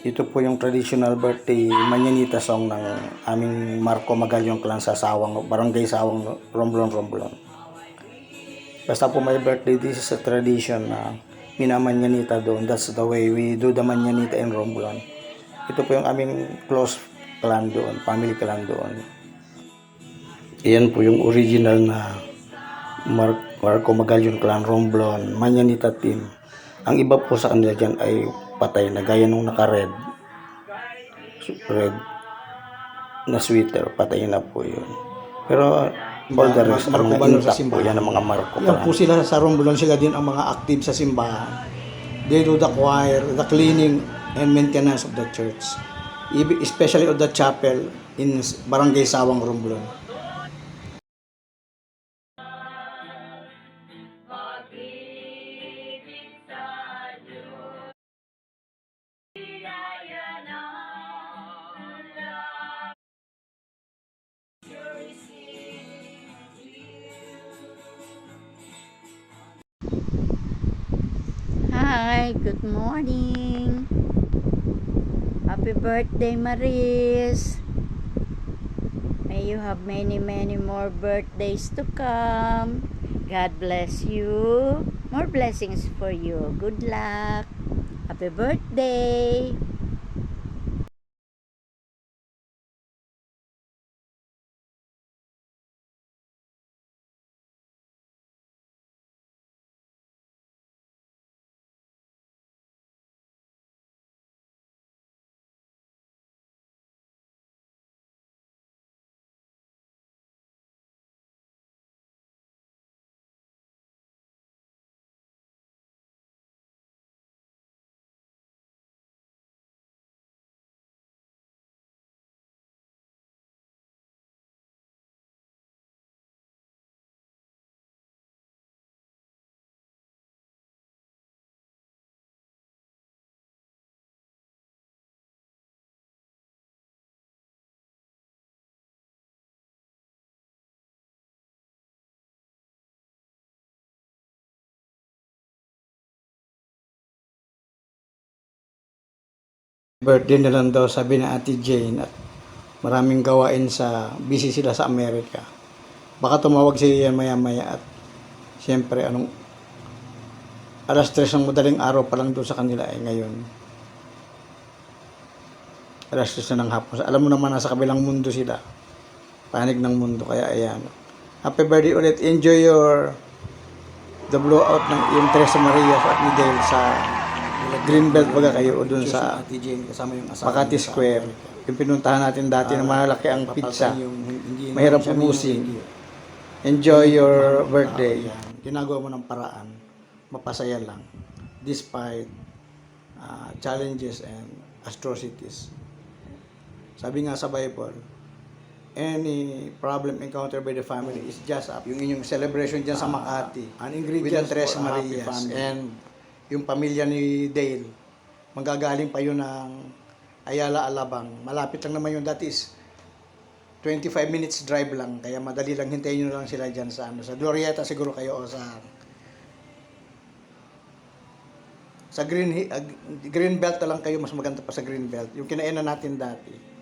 Ito po yung traditional birthday Manyanita song ng aming Marco Magalyong Clan sa Sawang, Barangay Sawang, Romblon, Romblon. Basta po may birthday, this is a tradition na minamanyanita doon. That's the way we do the Manyanita in Romblon. Ito po yung aming close clan doon, family clan doon. Iyan po yung original na Marco Magalyong Clan Romblon, Manyanita team. Ang iba po sa kanila dyan ay patay na gaya nung naka-red na sweater, patay na po yun. Pero all the rest, ang mga intact po yan ang mga Marco. Yan po sila sa Romblon, sila din ang mga active sa simbahan. They do the choir, the cleaning and maintenance of the church, especially of the chapel in Barangay Sawang, Romblon. Hi, good morning. Happy birthday, Maris. May you have many, many more birthdays to come. God bless you. More blessings for you. Good luck. Happy birthday. Birthday na lang daw, sabi ni Ate Jane, at maraming gawain sa busy sila sa Amerika. Baka tumawag si Ian maya-maya at siyempre anong alas 3 ng madaling araw pa lang doon sa kanila ngayon. Alas 3 na ng hapon. Alam mo naman nasa kabilang mundo sila. Panig ng mundo, kaya ayan. Happy birthday ulit. Enjoy the blowout ng yung Teresa Maria at ni Dale sa Greenbelt baga kayo o dun sa Makati Square. Yung pinuntahan natin dati na malaki ang pizza. Mahirap ubusin. Enjoy your birthday. Ginagawa mo ng paraan. Mapasaya lang. Despite challenges and atrocities. Sabi nga sa Bible, any problem encountered by the family is just up. Yung inyong celebration dyan sa Makati. An ingredient Tres Marias. And yung pamilya ni Dale, manggagaling pa yun ng Ayala, Alabang. Malapit lang naman yun. That is 25 minutes drive lang. Kaya madali lang, hintayin nyo lang sila dyan sa Glorieta siguro kayo o sa Greenbelt na lang kayo, mas maganda pa sa Greenbelt. Yung kinainan natin dati.